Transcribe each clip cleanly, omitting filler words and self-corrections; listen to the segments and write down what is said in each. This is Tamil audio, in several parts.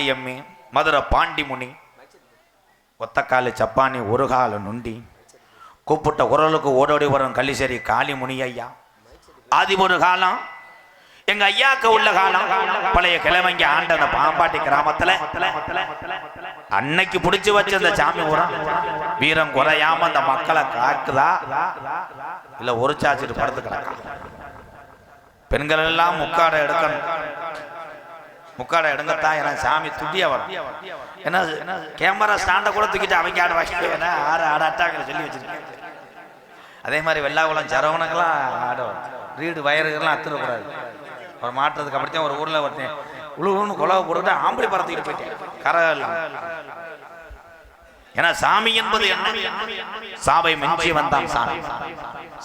எம்மி மதுரை பாண்டிமுனி ஒத்தக்காலு சப்பானி ஒரு கால நுண்டி கூப்பிட்ட குரலுக்கு ஓடோடி வரும் கள்ளிசேரி காளிமுனி ஐயா ஆதி ஒரு காலம் எங்க ஐயாக்கு உள்ள காலம் பழைய கிழமைங்க ஆண்ட அந்த பாம்பாட்டி கிராமத்துல அன்னைக்கு பிடிச்சு வச்ச அந்த சாமி உரம் வீரம் குறையாம அந்த மக்களை காக்குதா இல்ல ஒரு சாச்சிட்டு படுத்து கிடக்கா. பெண்கள் எல்லாம் முக்காடை எடுக்கணும், முக்காடை எடுங்கத்தான் ஏன்னா சாமி துட்டியா வரும். ஏன்னா கேமரா ஸ்டாண்டை கூட தூக்கிட்டு அவங்க ஆட வாங்க ஆறு ஆடாட்டாங்க சொல்லி வச்சிருக்கேன். அதே மாதிரி வெள்ளாகுளம் சரவணங்கெல்லாம் ஆடும், ரீடு வயறுகள்லாம் அத்துடக்கூடாது. ஒரு மாற்றத்துக்கு அப்படித்தான் ஒரு ஊர்ல ஒருத்தன் உழுவுன்னு குலவை போட்டுட்டு ஆம்பளை பறத்துக்கிட்டு போயிட்டேன் கரெல்லாம். ஏன்னா சாமி என்பது என்ன? சாவை மிஞ்சி வந்தான் சாமி.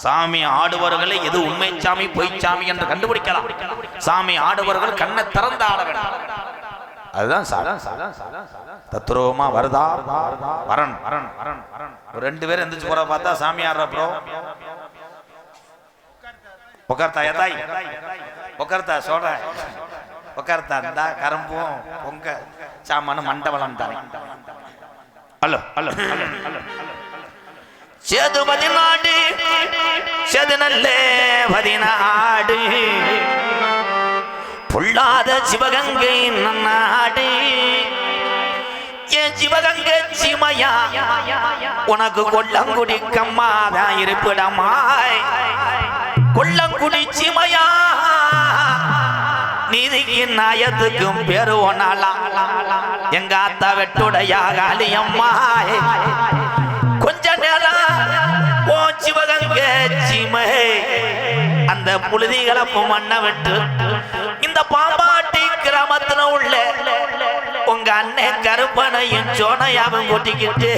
சாமி ஆடுபவர்களை எது உண்மை சாமி பொய் சாமி என்று கண்டுபிடிக்கலாம். சாமி ஆடுபவர்கள் கண்ணை திறந்து ஆட வேண்டும். அதுதான் தத்ரூபமா வருதா வரன் வரன் வரன் வரன். ரெண்டு பேரும் எந்திரிச்சு போற பார்த்தா சாமி ஆடுறப்போ உட்கார்த்தா எதாய் உட்கார்த்தா சொல்ற உட்கார்த்தா இருந்தா கரும்பும் பொங்க சாமான மண்டபலம் தானே. ஹலோ ஹலோ சேது பதினாடு சேது நல்ல பதினாடு பொல்லாத சிவகங்கை நாடு என் சிவகங்கை சிமையா உனக்கு கொல்லங்குடி கம்மாதான் இருப்பிடமாய் கொல்லங்குடி சிமையா நீதிக்கு நாயத்துக்கும் பேரு ஒன்னாலாம் எங்க அத்தா வெட்டுடையா காளியம்மா கொஞ்ச நேரம் ஓ சிவகங்கை சிமை அந்த புழுதி கலப்பு மண்ணை விட்டு இந்த பாம்பாட்டி கிராமத்துல உள்ள உங்க அண்ணன் கருப்பனையும் சோனையாவும் கூட்டிக்கிட்டு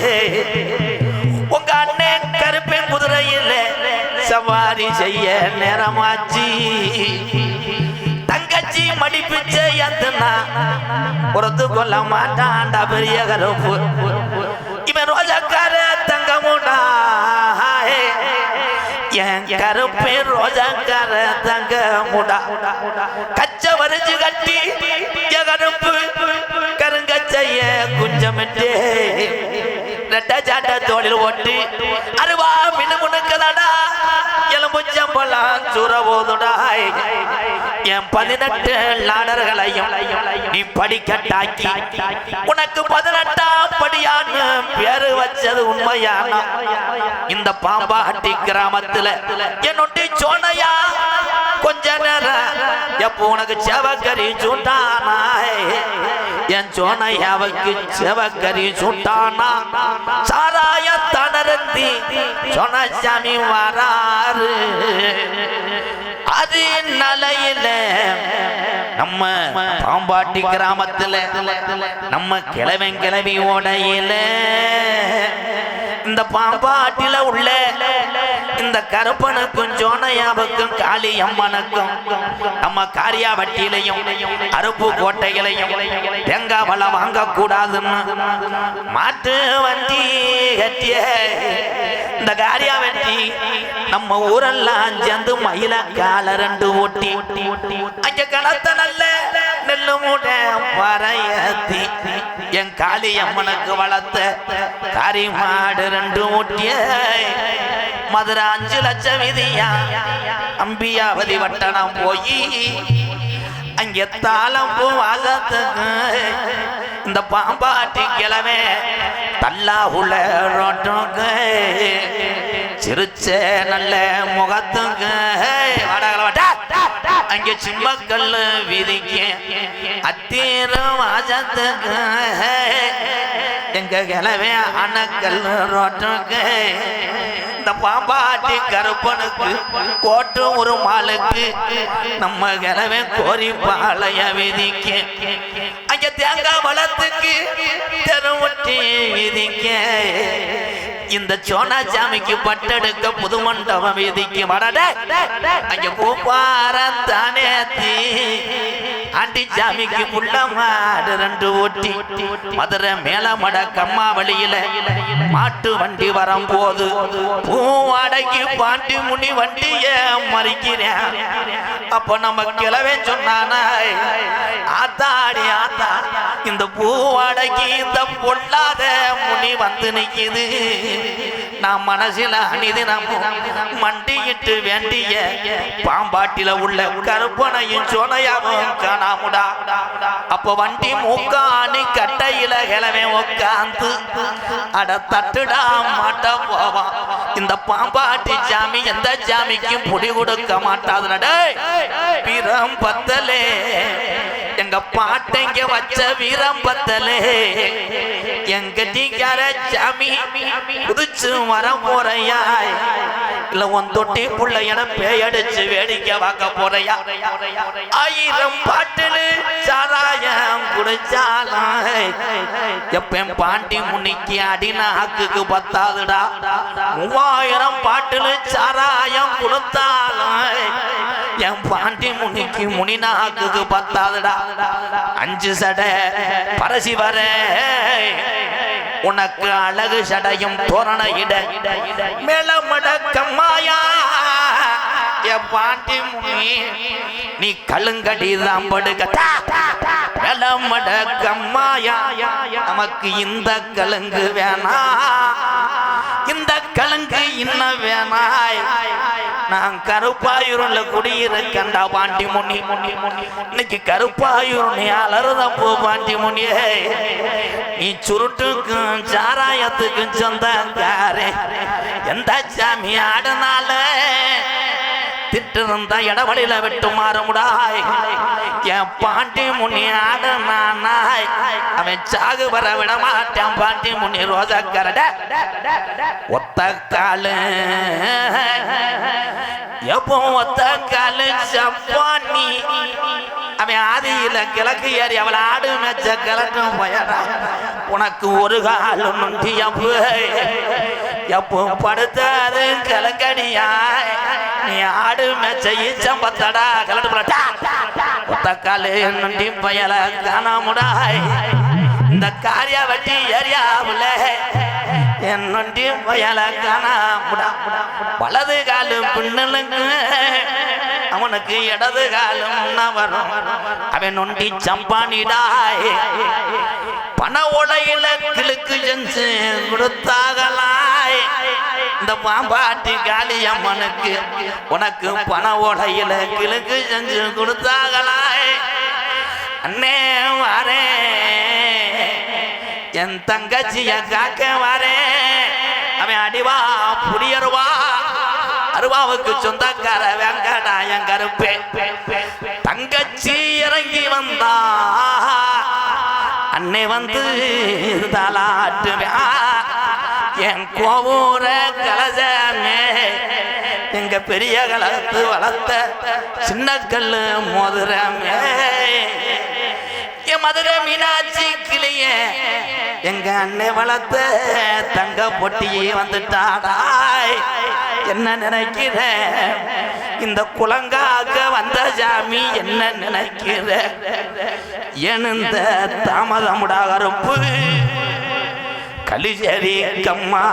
உங்க அண்ணன் கருப்பன் குதிரையில் சவாரி செய்ய நேரமாச்சு. தங்கச்சி மடிப்பிச்ச எத்தனா பொறுத்து கொள்ள மாட்டான்டா பெரிய கருப்பு. இவன் ரோஜக்கார தங்கமுடா என் கருப்பே ரோஜக்கார தங்கமுடா கச்ச வரிஞ்சு கட்டி கருப்பு கருங்கச்சைய குஞ்சமிட்டு ரெட்ட சாட்ட தோளில் ஓட்டு அருவா மின்னு முனுக்கதடா எலும்புச்சம்பளம் சூற போதுடாய். என் 18 லாடர்களையும் நீ படிக்கட்டாக்கி உனக்கு 18ஆம் படியான்னு பேரு வச்சது உண்மையான இந்த பாம்பாட்டி கிராமத்துல என்னொட்டி சோனையா கொஞ்ச நேரம் எப்போ உனக்கு செவக்கறி சூட்டானா என் சோனையாவுக்கு செவக்கறி சூட்டானா சாராய தனரந்தி சோனசாமி வராரு. அது நிலையில நம்ம பாம்பாட்டி கிராமத்துல நம்ம கிழவன் கிழவி ஓடையில இந்த பாம்பாட்டில உள்ள இந்த கருப்பனுக்கும் சோனையாவுக்கும் காளி அம்மனுக்கும் நம்ம காரியாவட்டியிலையும் அருப்பு கோட்டைகளையும் தேங்காய் பழம் வாங்க கூடாதுன்னு மாட்டு வண்டி கட்டிய இந்த காரியாவட்டி நம்ம ஊரெல்லாம் சேர்ந்து மயில கால 2 ஓட்டி அங்க கணத்த நல்ல நெல்லு மூட்டை பறையத்தி என் காளி அம்மனுக்கு வளர்த்த காரி மாடு 2 ஓட்டிய மதுரை 5 லட்சம் விதியா அம்பியாவதி வட்டணம் போய் அங்கே தாளம் பூ வாசத்துக்கு இந்த பாம்பாட்டி கிழமை தல்லா உள்ள ரோட்டுக்கு சிரிச்ச நல்ல முகத்துக்கு அங்கே சிம்மக்கல் விதிக்க அத்தீரம் வாசத்துக்கு எங்க கிழமை அணக்கல் ரோட்டுக்கு இந்த பாம்பாட்டி கருப்பனுக்கு கோட்டு ஒரு மாலுக்கு நம்ம கிழமை கோரி பாளைய விதிக்க அங்க தேங்காய் வளத்துக்கு தெருவட்டி விதிக்க இந்த சோனாசாமிக்கு பட்டெடுக்க புது மண்டபம் விதிக்க வடட அங்க பூப்பார தானே ஆண்டி சாமிக்கு புள்ள மாடு 2 ஓட்டி மதுரை மேலமட கம்மா வழியில மாட்டு வண்டி வரும்போது பூவாடைக்கு பாண்டி முனி வண்டிய மறிக்கிறேன். அப்ப நம்ம கிளவே சொன்னானா, ஆத்தாடி ஆத்தா இந்த பூவாடைக்கு இந்த பொல்லாத முனி வந்து நிக்குது. நான் மனசில அணிதினம் மண்டியிட்டு வேண்டிய பாம்பாட்டில உள்ள கருப்பனையும் சோனையாவும் காணாமுடா. அப்ப வண்டி மூக்காணி கட்டையில கிளவே உட்காந்து அட தட்டுடா மாட்ட போவான். இந்த பாம்பாட்டி சாமி எந்த சாமிக்கும் புடி கொடுக்க மாட்டாதுடா. வீரம் பத்தலே எங்க பாட்டைங்க வச்ச வீரம் பத்தலே எங்க டீக்கார சாமி குதிச்சு வர போறையா இல்ல உன் தொட்டி புள்ள என பேயடிச்சு வேடிக்கை பார்க்க போறையா? 1000 பாட்டில் சாராயம் குடிச்சாலும் எப்ப பாண்டி முனிக்கு அடிநாக்குக்கு பத்தாதுடா. 3000 பாட்டில் சாராயம் கொடுத்தாலும் என் பாண்டி முனிக்கு முனிநாக்குக்கு பத்தாதுடா. 5 சடை பரசி வர உனக்கு அழகு சடையும் தோரண இட மேலமட கம்மாயா என் பாண்டி முனி நீ கழுங்கடி தான் படுக்க மேலமட கம்மாயா. நமக்கு இந்த கழுங்கு வேணா, இந்த கழுங்கு இன்னும் வேணாய். நான் கருப்பாயூர்ல குடியிருக்கண்டா பாண்டி முனி. இன்னைக்கு கருப்பாயூர் நீ அலறுதப்போ பாண்டி முனியே. நீ சுருட்டுக்கும் சாராயத்துக்கும் சொந்தக்காரே. எந்த சாமி ஆடுனால திட்டு இருந்தா இடவழியில விட்டு மாறுமுடாய். என் பாண்டி முனி ஆடுனானாய் அவன் சாகு வர விட மாட்டான். பாண்டி முனி ரோஜக்கரட ஒத்த காலு எப்போ ஒத்த காலு சப்பானி அவன் ஆதியில கிழக்கு ஏறி அவளை ஆடு மேச்ச கிழக்கும் போயடா. உனக்கு ஒரு காலு நொண்டி எப்போ படுத்தாது கிழக்கடியா நீ ஆடு மேச்ச ஈச்சம்பத்தடா கிளட்டு ஒத்த காலு நொண்டி பயல காணாமுடாய். இந்த காரியா வட்டி ஏரியாவுல என் நொண்டி பயல காணாமுடா. வலது காலு பின்னலுக்கு அவனுக்கு இடது காலம் வரும். அவன் நொண்டி சம்பானிடாய். பண உடையில கிழக்கு செஞ்சு கொடுத்தாகலாய். இந்த பாம்பாட்டி காளியம்மனுக்கு உனக்கு பண உடையில கிழக்கு செஞ்சு கொடுத்தாகலாய். அண்ணே வாரே என் தங்கச்சிய காக்க வாரே. அவன் அடிவா புரியருவா அருவாவுக்கு சொந்தக்கார வெங்கடாயம் கருப்பே. தங்கச்சி இறங்கி வந்தா அன்னை வந்து தலாட்டுவா. என் கோவூர கலசமே எங்க பெரிய கலத்து வளர்த்த சின்ன கல்லு மோதிரமே. என் மதுரை மீனாட்சி கிளிய எங்க அன்னை வளர்த்த தங்க பொட்டியே வந்துட்டாடாய். என்ன நினைக்கிற இந்த குலங்காக வந்த சாமி என்ன நினைக்கிற? எனுந்த தாமதமுடா கருப்பு கலிஜரி கம்மா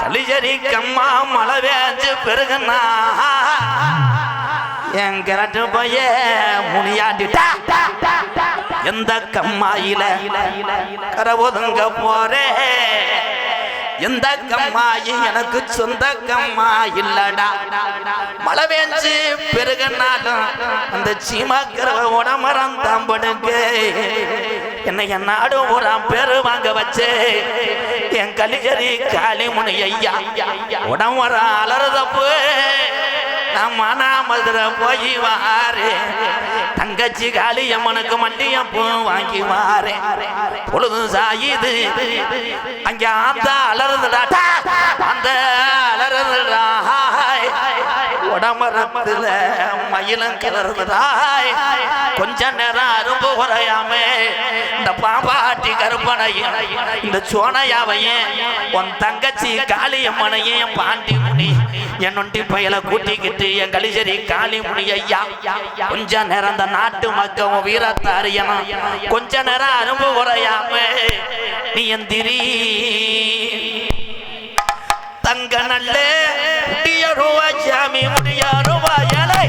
கலிஜரி கம்மா மழை வேஞ்சு பெருகுனா என் கிரட்டு போய முனியாண்டிட்டா. எந்த கம்மாயில கரை ஒதுங்க போறே எந்த கம்மாயி எனக்கு சொந்த கம்மா இல்லடா. மழை வேஞ்சு பெருகனாலும் அந்த சீமாக்கிறவ உடமரம் தாம்படுங்க என்னை என் நாடு ஊரா பேரு வாங்க வச்சு என் கலிஜரி காளி முனி ஐயா உடம்புற அலறுதப்பு நான் மதுரை போய் வாரு தங்கச்சி காளியம்மனுக்கு மண்டியம் பூ வாங்கி வாரே. பொழுது சாயுது அங்க அந்த அலறுதுடா அந்த அலறுதுடா உடம்பரத்துல மயிலும் கிளறுதுடாய். கொஞ்ச நேரம் அரும்பு குறையாம இந்த பாம்பாட்டி கருப்பனையும் இந்த சோனையாவையும் உன் தங்கச்சி காளியம்மனையும் பாண்டி முனி என் நொண்டி பையலை கூட்டிக்கிட்டு என் கலிசரி காளி முனி ஐயா கொஞ்ச நேரம் அந்த நாட்டு மக்கள் வீரத்தை அறியணும், கொஞ்ச நேரம் அரும்பு குறையாம நீ எந்திரி தங்க நல்ல ரூபா சாமி முடிய ரூபா ஏழை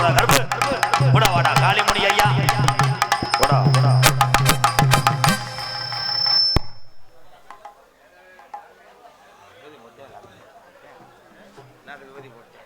போடா கருப்பு போடா வாடா காளிமுனி ஐயா போடா போடா நான் விபதி போட்டேன்